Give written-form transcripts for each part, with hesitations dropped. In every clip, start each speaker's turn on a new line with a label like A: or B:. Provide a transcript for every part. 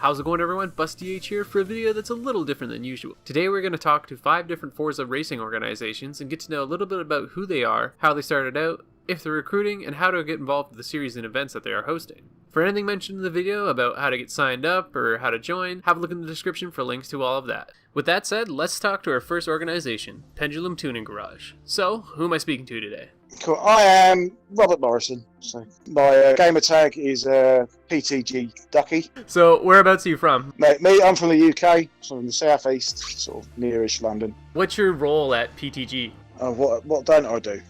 A: How's it going, everyone? BusDH here for a video that's a little different than usual. Today we're going to talk to 5 different Forza racing organizations and get to know a little bit about who they are, how they started out, if they're recruiting, and how to get involved with the series and events that they are hosting. For anything mentioned in the video about how to get signed up or how to join, have a look in the description for links to all of that. With that said, let's talk to our first organization, Pendulum Tuning Garage. So, who am I speaking to today?
B: Cool. I am Robert Morrison. So my gamer tag is PTG Ducky.
A: So, whereabouts are you from?
B: Me, I'm from the UK, so in the southeast, sort of nearish London.
A: What's your role at PTG?
B: What don't I do?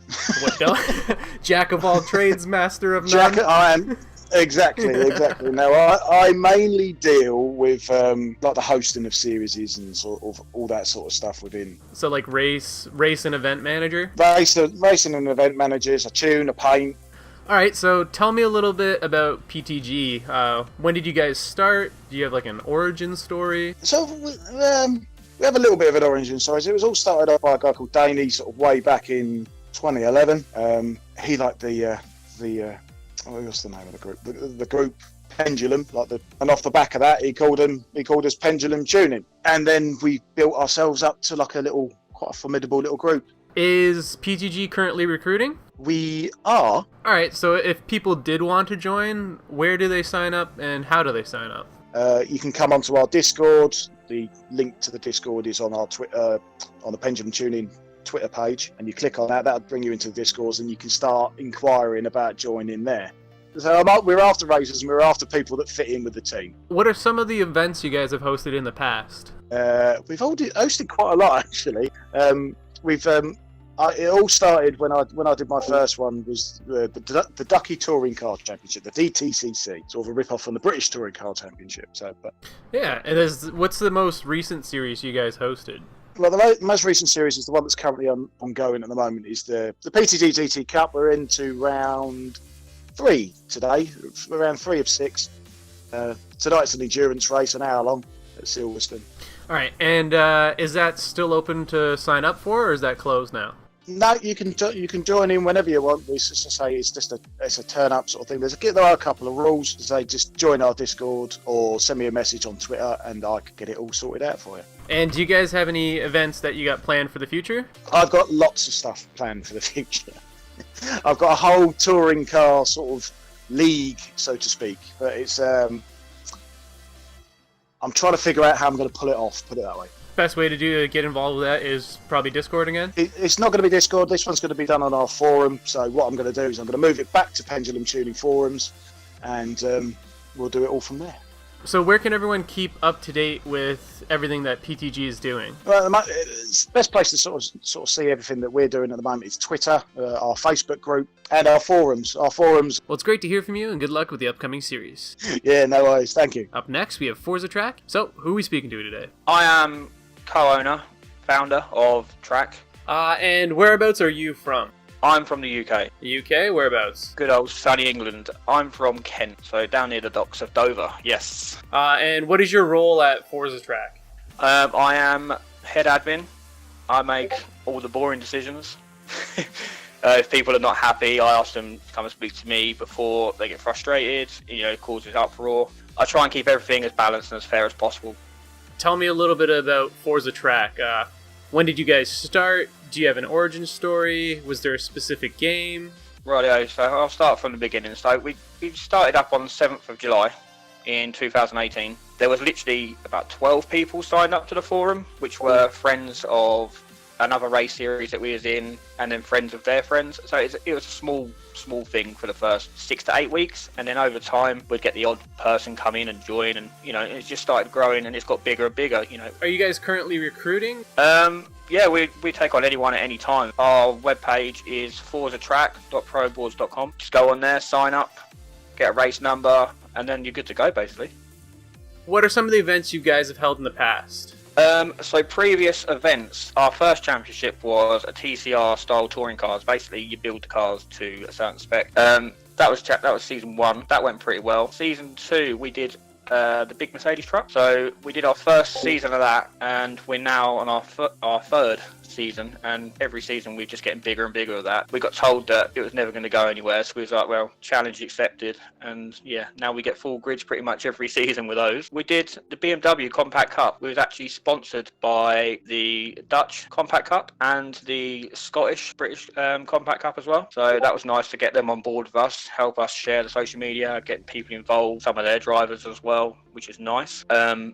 A: What don't? Jack of all trades, master of none.
B: I am. Exactly. Now, I mainly deal with like the hosting of series and sort of all that sort of stuff within.
A: So like race and event manager?
B: Racing and event managers, I tune, I paint.
A: Alright, so tell me a little bit about PTG. When did you guys start? Do you have like an origin story?
B: So, we have a little bit of an origin story. It was all started off by a guy called Danny, sort of way back in 2011. He liked what's the name of the group? The group Pendulum, and off the back of that, he called us Pendulum Tuning, and then we built ourselves up to like quite a formidable little group.
A: Is PTG currently recruiting?
B: We are.
A: All right. So if people did want to join, where do they sign up, and how do they sign up?
B: You can come onto our Discord. The link to the Discord is on our Twitter, on the Pendulum Tuning Twitter page, and you click on that. That'll bring you into the Discord, and you can start inquiring about joining there. So we're after racers, and we're after people that fit in with the team.
A: What are some of the events you guys have hosted in the past?
B: We've hosted quite a lot, actually. It all started when I did my first one, was the Ducky Touring Car Championship, the DTCC, sort of a rip-off from the British Touring Car Championship.
A: Yeah, and what's the most recent series you guys hosted?
B: Well, the most recent series is the one that's currently ongoing at the moment, is the PTG GT Cup. We're into round 3 today, around 3 of 6. Tonight's an endurance race, an hour long at Silverstone. All
A: right, and is that still open to sign up for, or is that closed now?
B: No, you can join in whenever you want. It's just to say it's a turn up sort of thing. There are a couple of rules. Say just join our Discord or send me a message on Twitter, and I can get it all sorted out for you.
A: And do you guys have any events that you got planned for the future?
B: I've got lots of stuff planned for the future. I've got a whole touring car sort of league, so to speak, but it's I'm trying to figure out how I'm going to pull it off, put it that way.
A: Best way to get involved with that is probably Discord again?
B: It's not going to be Discord. This one's going to be done on our forum. So what I'm going to do is I'm going to move it back to Pendulum Tuning forums, and we'll do it all from there. So
A: where can everyone keep up to date with everything that PTG is doing?
B: Well, the best place to sort of see everything that we're doing at the moment is Twitter, our Facebook group, and our forums. Well,
A: it's great to hear from you, and good luck with the upcoming series.
B: Yeah, no worries. Thank you.
A: Up next, we have ForzaTRAC. So, who are we speaking to today?
C: I am co-owner, founder of TRAC.
A: And whereabouts are you from?
C: I'm from the UK.
A: UK? Whereabouts?
C: Good old sunny England. I'm from Kent, so down near the docks of Dover, yes.
A: And what is your role at ForzaTRAC?
C: I am head admin. I make all the boring decisions. If people are not happy, I ask them to come and speak to me before they get frustrated, causes uproar. I try and keep everything as balanced and as fair as possible.
A: Tell me a little bit about ForzaTRAC. When did you guys start? Do you have an origin story? Was there a specific game?
C: Rightio, so I'll start from the beginning. So we started up on the 7th of July in 2018. There was literally about 12 people signed up to the forum, which were friends of another race series that we was in, and then friends of their friends. So it was a small thing for the first 6 to 8 weeks, and then over time we'd get the odd person come in and join, and it just started growing, and it's got bigger and bigger.
A: Are you guys currently recruiting?
C: Yeah, we take on anyone at any time. Our webpage is ForzaTRAC.proboards.com. Just go on there, sign up, get a race number, and then you're good to go, basically.
A: What are some of the events you guys have held in the past?
C: So previous events, our first championship was a TCR style touring cars. Basically, you build the cars to a certain spec. That was season 1. That went pretty well. Season 2, we did the big Mercedes truck. So we did our first season of that, and we're now on our third season, and every season we're just getting bigger and bigger of that. We got told that it was never going to go anywhere, so we was like, well, challenge accepted, and yeah, now we get full grids pretty much every season with those. We did the BMW Compact Cup. We was actually sponsored by the Dutch Compact Cup and the British Compact Cup as well, so that was nice to get them on board with us, help us share the social media, get people involved, some of their drivers as well, which is nice.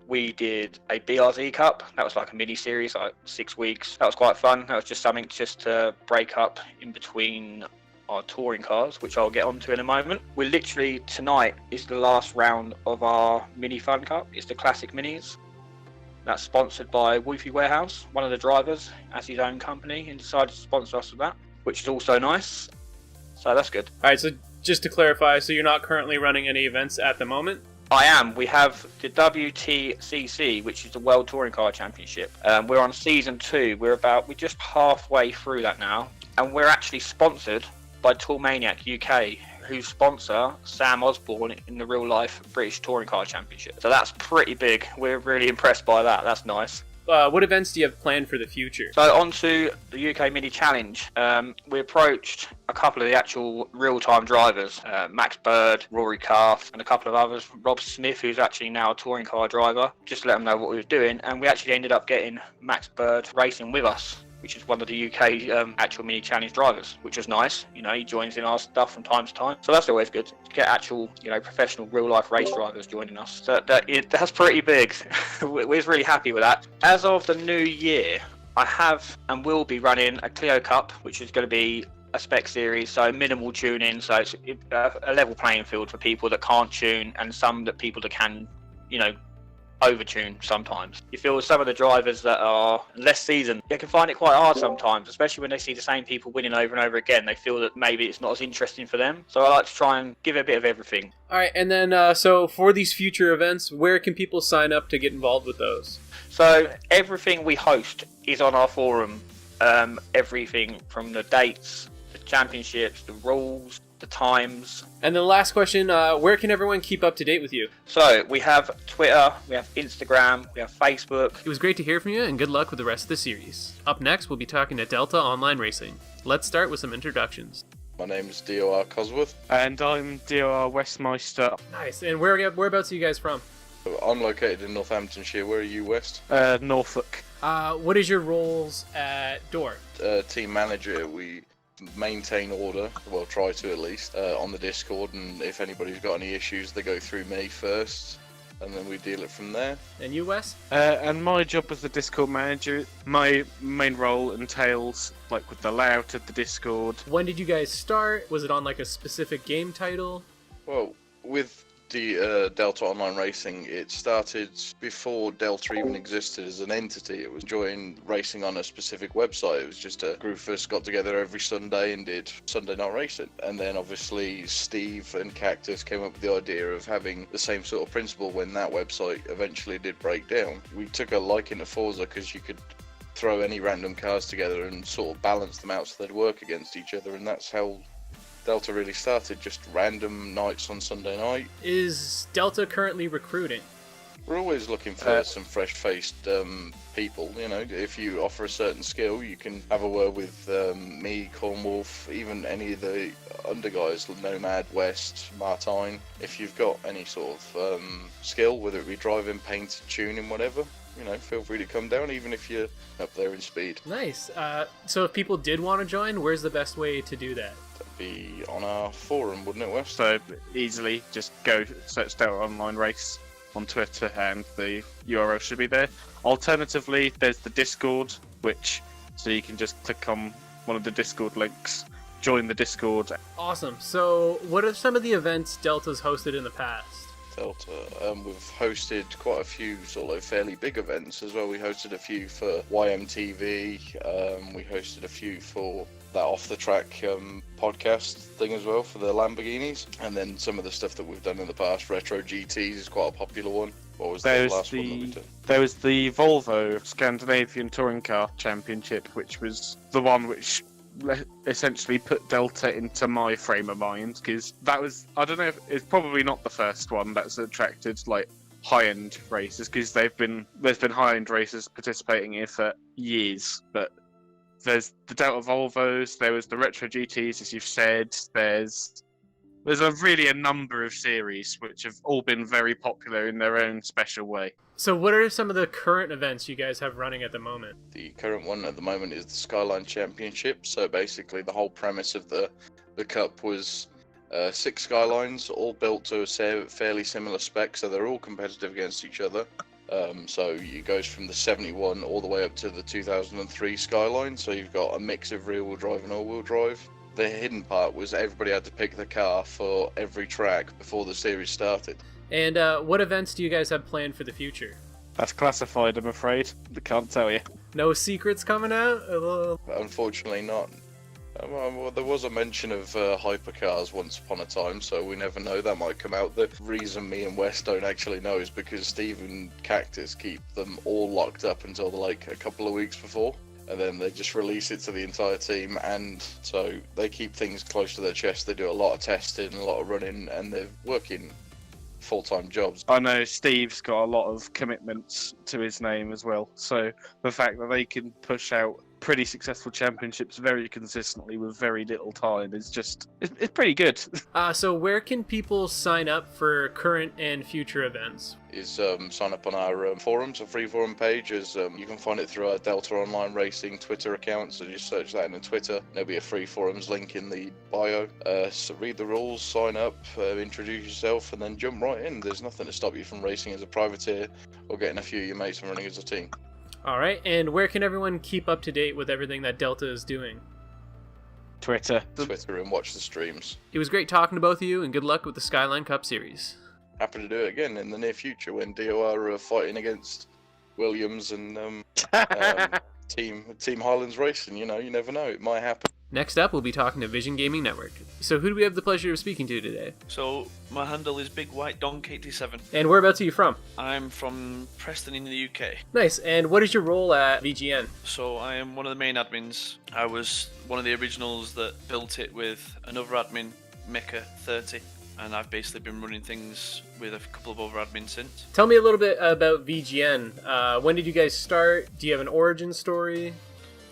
C: We did a BRZ Cup. That was like a mini series, like 6 weeks. That was quite fun. That was just something just to break up in between our touring cars, which I'll get onto in a moment. We're literally, tonight is the last round of our Mini Fun Cup. It's the Classic Minis. That's sponsored by Woofy Warehouse. One of the drivers has his own company and decided to sponsor us with that, which is also nice. So that's good.
A: All right, so just to clarify, so you're not currently running any events at the moment?
C: I am. We have the WTCC, which is the World Touring Car Championship. We're on season 2. We're just halfway through that now, and we're actually sponsored by Toolmaniac UK, who sponsor Sam Osborne in the real life British Touring Car Championship. So that's pretty big. We're really impressed by that. That's nice.
A: What events do you have planned for the future?
C: So on to the UK Mini Challenge. We approached a couple of the actual real-time drivers, Max Bird, Rory Calf, and a couple of others, Rob Smith, who's actually now a touring car driver, just to let them know what we were doing. And we actually ended up getting Max Bird racing with us, which is one of the UK actual Mini Challenge drivers, which is nice. You know, he joins in our stuff from time to time. So that's always good to get actual, professional real-life race drivers joining us. So that's pretty big. We're really happy with that. As of the new year, I have and will be running a Clio Cup, which is going to be a spec series, so minimal tuning. So it's a level playing field for people that can't tune and some that people that can, overtune sometimes. You feel with some of the drivers that are less seasoned, they can find it quite hard sometimes, especially when they see the same people winning over and over again. They feel that maybe it's not as interesting for them. So I like to try and give it a bit of everything.
A: All right, and then so for these future events, where can people sign up to get involved with those?
C: So everything we host is on our forum. Everything from the dates, the championships, the rules, the times.
A: And the last question, where can everyone keep up to date with you?
C: So we have Twitter, we have Instagram, we have Facebook.
A: It was great to hear from you, and good luck with the rest of the series. Up next, we'll be talking to Delta Online Racing. Let's start with some introductions.
D: My name is DOR Cosworth.
E: And I'm DOR Westmeister.
A: Nice. And whereabouts are you guys from?
D: I'm located in Northamptonshire. Where are you, West?
E: Norfolk.
A: What is your roles at DOR?
D: Team manager. We maintain order, well, try to at least, on the Discord, and if anybody's got any issues, they go through me first, and then we deal it from there.
A: And you, Wes?
E: And my job as the Discord manager, my main role entails, with the layout of the Discord.
A: When did you guys start? Was it on, a specific game title?
D: Well, with the Delta Online Racing, it started before Delta even existed as an entity. It was enjoying racing on a specific website. It was just a group of us got together every Sunday and did Sunday night racing. And then obviously Steve and Cactus came up with the idea of having the same sort of principle when that website eventually did break down. We took a liking to Forza because you could throw any random cars together and sort of balance them out so they'd work against each other, and that's how Delta really started, just random nights on Sunday night.
A: Is Delta currently recruiting?
D: We're always looking for some fresh-faced people, if you offer a certain skill, you can have a word with me, Cornwolf, even any of the under guys, Nomad, West, Martine. If you've got any sort of skill, whether it be driving, painting, tuning, whatever, feel free to come down, even if you're up there in speed.
A: Nice. So if people did want to join, where's the best way to do that?
D: That'd be on our forum, wouldn't it, West?
E: So easily just go search Delta Online Race on Twitter and the URL should be there. Alternatively, there's the Discord, so you can just click on one of the Discord links, join the Discord.
A: Awesome. So what are some of the events Delta's hosted in the past?
D: Delta. We've hosted quite a few sort of fairly big events as well. We hosted a few for YMTV. We hosted a few for that Off the Track podcast thing as well for the Lamborghinis. And then some of the stuff that we've done in the past, Retro GTs is quite a popular one. What was the last one that we did?
E: There was the Volvo Scandinavian Touring Car Championship, which was the one which essentially put Delta into my frame of mind, because that was, I don't know if it's probably not the first one that's attracted high-end racers, because there's been high-end racers participating here for years, but There's the Delta Volvos, there was the Retro GTs, as you've said. There's a number of series which have all been very popular in their own special way.
A: So what are some of the current events you guys have running at the moment?
D: The current one at the moment is the Skyline Championship. So basically, the whole premise of the Cup was 6 Skylines, all built to a fairly similar spec, so they're all competitive against each other. So it goes from the 71 all the way up to the 2003 Skyline. So you've got a mix of rear-wheel drive and all-wheel drive. The hidden part was everybody had to pick the car for every track before the series started.
A: And what events do you guys have planned for the future?
E: That's classified, I'm afraid. I can't tell you.
A: No secrets coming out?
D: Unfortunately not. Well, there was a mention of hypercars once upon a time, so we never know, that might come out. The reason me and Wes don't actually know is because Steve and Cactus keep them all locked up until like a couple of weeks before, and then they just release it to the entire team, and so they keep things close to their chest. They do a lot of testing, a lot of running, and they're working full-time jobs.
E: I know Steve's got a lot of commitments to his name as well, so the fact that they can push out pretty successful championships very consistently with very little time is just, it's pretty good.
A: So where can people sign up for current and future events?
D: Is sign up on our forums, a free forum page. You can find it through our Delta Online Racing Twitter account, so just search that in Twitter. There'll be a free forums link in the bio. So read the rules, sign up, introduce yourself, and then jump right in. There's nothing to stop you from racing as a privateer or getting a few of your mates and running as a team.
A: All right, and where can everyone keep up to date with everything that Delta is doing?
E: Twitter
D: And watch the streams.
A: It was great talking to both of you, and good luck with the Skyline Cup Series.
D: Happy to do it again in the near future when DOR are fighting against Williams and Team Highlands Racing. You know, you never know, it might happen.
A: Next up, we'll be talking to Vision Gaming Network. So who do we have the pleasure of speaking to today?
F: So my handle is Big White Donk 87.
A: And whereabouts are you from?
F: I'm from Preston in the UK.
A: Nice. And what is your role at VGN?
F: So I am one of the main admins. I was one of the originals that built it with another admin, Mecha 30. And I've basically been running things with a couple of other admins since.
A: Tell me a little bit about VGN. When did you guys start? Do you have an origin story?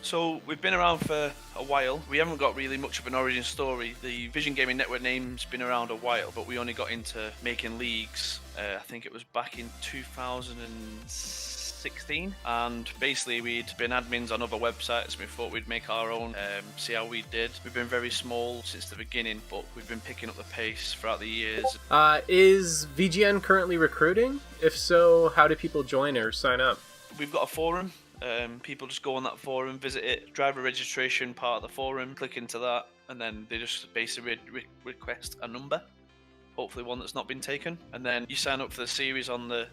F: So we've been around for a while. We haven't got really much of an origin story. The Vision Gaming Network name's been around a while, but we only got into making leagues, I think it was back in 2016. And basically we'd been admins on other websites. We thought we'd make our own, see how we did. We've been very small since the beginning, but we've been picking up the pace throughout the years.
A: Is VGN currently recruiting? If so, how do people join or sign up?
F: We've got a forum. People just go on that forum, visit it, driver registration part of the forum, click into that, and then they just basically request a number, hopefully one that's not been taken, and then you sign up for the series on the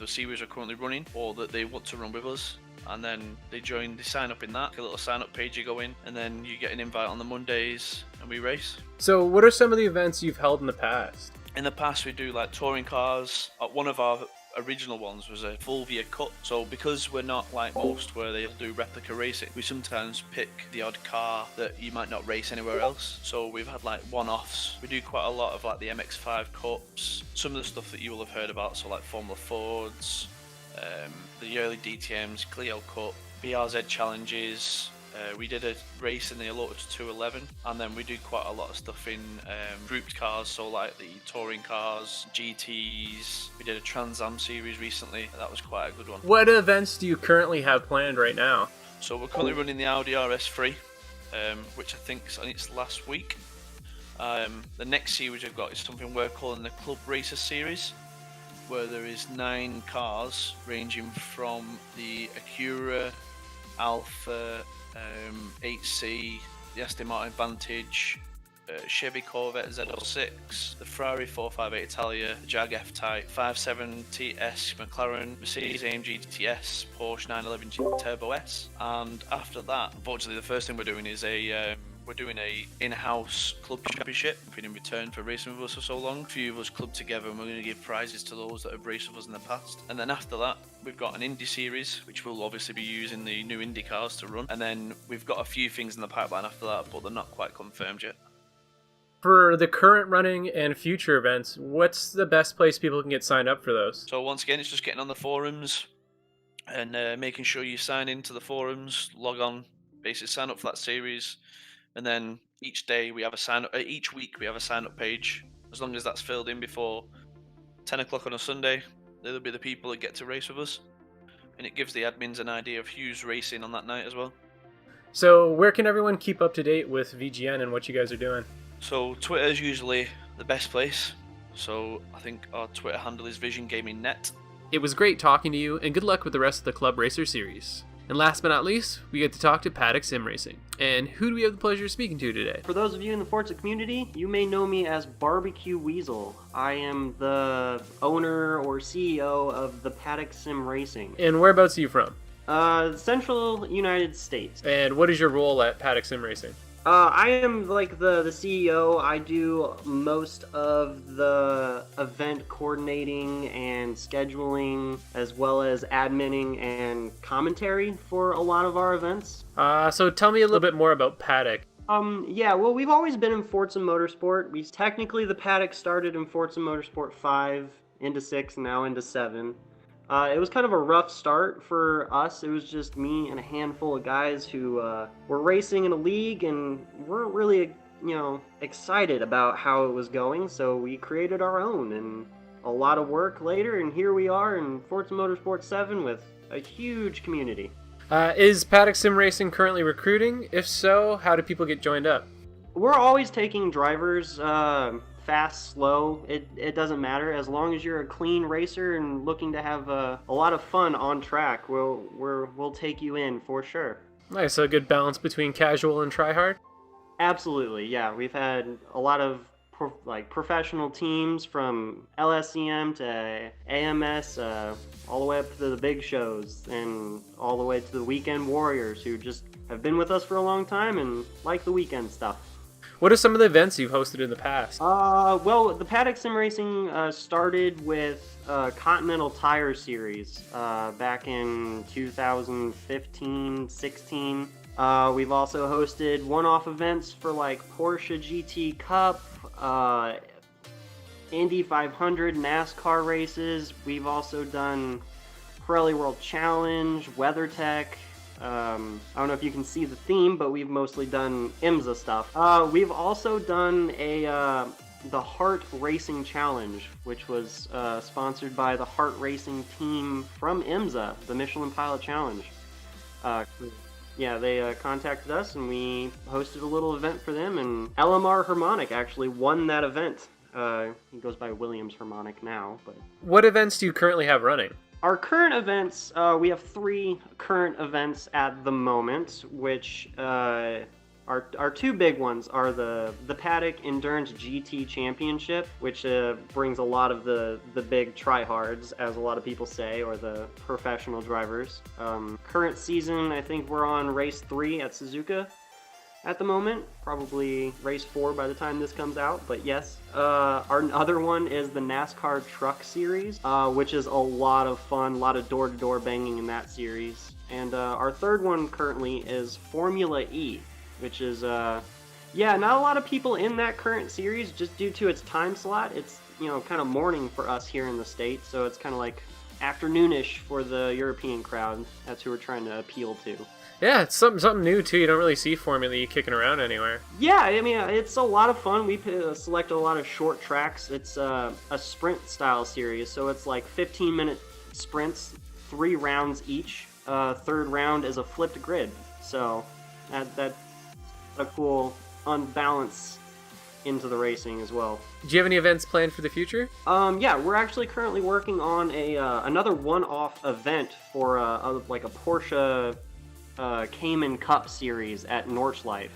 F: series are currently running, or that they want to run with us, and then they sign up in that, a little sign up page you go in, and then you get an invite on the Mondays, and we race.
A: So what are some of the events you've held in the past?
F: In the past we do like touring cars. One of our original ones was a Volvia Cup, so because we're not like most where they'll do replica racing, we sometimes pick the odd car that you might not race anywhere else. So we've had like one-offs. We do quite a lot of like the MX-5 Cups, some of the stuff that you will have heard about, so like Formula Fords, the early DTMs, Clio Cup, BRZ Challenges. We did a race in the Lotus 211, and then we do quite a lot of stuff in grouped cars, so like the touring cars, GTs. We did a Trans Am series recently, that was quite a good one.
A: What events do you currently have planned right now?
F: So we're currently running the Audi RS3, which I think it's last week. The next series we've got is something we're calling the Club Racer Series, where there is 9 cars ranging from the Acura Alpha 8C, the Aston Martin Vantage, Chevy Corvette Z06, the Ferrari 458 Italia, the Jag F-Type, 57 TS Mclaren, Mercedes AMG GTS, Porsche 911 Turbo S, and after that, unfortunately, the first thing we're doing is we're doing a in-house club championship in return for racing with us for so long. A few of us clubbed together and we're going to give prizes to those that have raced with us in the past. And then after that, we've got an Indy series, which we'll obviously be using the new Indy cars to run. And then we've got a few things in the pipeline after that, but they're not quite confirmed yet.
A: For the current running and future events, what's the best place people can get signed up for those?
F: So once again, it's just getting on the forums and making sure you sign into the forums, log on Basically, sign up for that series, and then each day we have a sign up. Each week we have a sign up page. As long as that's filled in before 10 o'clock on a Sunday, there'll be the people that get to race with us, and it gives the admins an idea of who's racing on that night as well.
A: So where can everyone keep up to date with VGN and what you guys are doing?
F: So Twitter is usually the best place. So I think our Twitter handle is Vision Gaming Net.
A: It was great talking to you, and good luck with the rest of the Club Racer series. And last but not least, we get to talk to Paddock SIM Racing. And who do we have the pleasure of speaking to today?
G: For those of you in the Forza community, you may know me as Barbecue Weasel. I am the owner or CEO of the Paddock SIM Racing.
A: And whereabouts are you from?
G: Central United States.
A: And what is your role at Paddock SIM Racing?
G: I am like the CEO. I do most of the event coordinating and scheduling, as well as adminning and commentary for a lot of our events.
A: So tell me a little bit more about Paddock.
G: Yeah, well, we've always been in Forza Motorsport. Technically, the Paddock started in Forza Motorsport 5, into 6, now into 7. It was kind of a rough start for us. It was just me and a handful of guys who were racing in a league and weren't really, excited about how it was going. So we created our own, and a lot of work later, and here we are in Forza Motorsport 7 with a huge community.
A: Is Paddock SIM Racing currently recruiting? If so, how do people get joined up?
G: We're always taking drivers. Fast, slow, it doesn't matter. As long as you're a clean racer and looking to have a lot of fun on track, we'll take you in for sure.
A: Nice, so a good balance between casual and try-hard?
G: Absolutely, yeah. We've had a lot of professional teams from LSCM to AMS, all the way up to the big shows, and all the way to the weekend warriors who just have been with us for a long time and like the weekend stuff.
A: What are some of the events you've hosted in the past?
G: Well, the Paddock SIM Racing started with Continental Tire Series back in 2015-16. We've also hosted one-off events for like Porsche GT Cup, Indy 500, NASCAR races. We've also done Pirelli World Challenge, WeatherTech. I don't know if you can see the theme, but we've mostly done IMSA stuff. We've also done the Heart Racing Challenge, which was sponsored by the Heart Racing team from IMSA, the Michelin Pilot Challenge. Yeah, they contacted us and we hosted a little event for them, and LMR Harmonic actually won that event. He goes by Williams Harmonic now. But
A: what events do you currently have running?
G: Our current events, we have 3 current events at the moment, which our 2 big ones are the Paddock Endurance GT Championship, which brings a lot of the big tryhards, as a lot of people say, or the professional drivers. Current season, I think we're on race 3 at Suzuka at the moment, probably race 4 by the time this comes out, but yes. Our other one is the NASCAR Truck Series, which is a lot of fun, a lot of door-to-door banging in that series. And our third one currently is Formula E, which is, not a lot of people in that current series just due to its time slot. It's, kind of morning for us here in the States, so it's kind of like afternoonish for the European crowd. That's who we're trying to appeal to.
A: Yeah, it's something new too. You don't really see Formula E kicking around anywhere.
G: Yeah, I mean, it's a lot of fun. We select a lot of short tracks. It's a sprint style series, so it's like 15-minute sprints, 3 rounds each. Third round is a flipped grid, so that's a cool unbalance into the racing as well.
A: Do you have any events planned for the future?
G: Yeah, we're actually currently working on another one-off event for a Porsche Cayman Cup series at Nordschleife.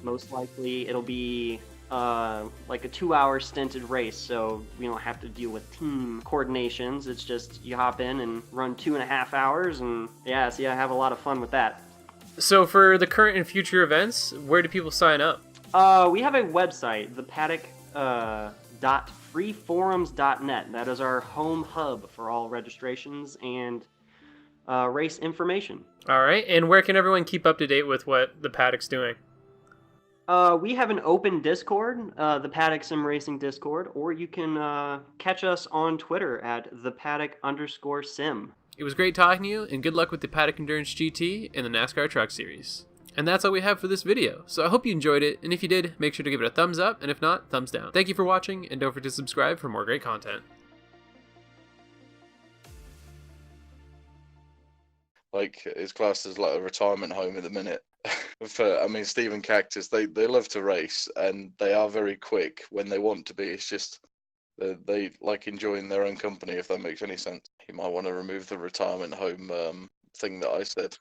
G: Most likely it'll be like a 2-hour stinted race, so we don't have to deal with team coordinations. It's just you hop in and run 2.5 hours, and have a lot of fun with that.
A: So for the current and future events, where do people sign up?
G: We have a website, the Paddock .freeforums.net. That is our home hub for all registrations and race information.
A: All right, and where can everyone keep up to date with what the Paddock's doing?
G: We have an open Discord, the Paddock SIM Racing Discord, or you can catch us on Twitter at @thepaddock_sim.
A: It was great talking to you, and good luck with the Paddock Endurance GT and the NASCAR Truck Series. And that's all we have for this video, so I hope you enjoyed it, and if you did, make sure to give it a thumbs up, and if not, thumbs down. Thank you for watching, and don't forget to subscribe for more great content.
D: Like, it's classed as like a retirement home at the minute. I mean, Stephen Cactus, they love to race, and they are very quick when they want to be. It's just they like enjoying their own company, if that makes any sense. You might want to remove the retirement home thing that I said.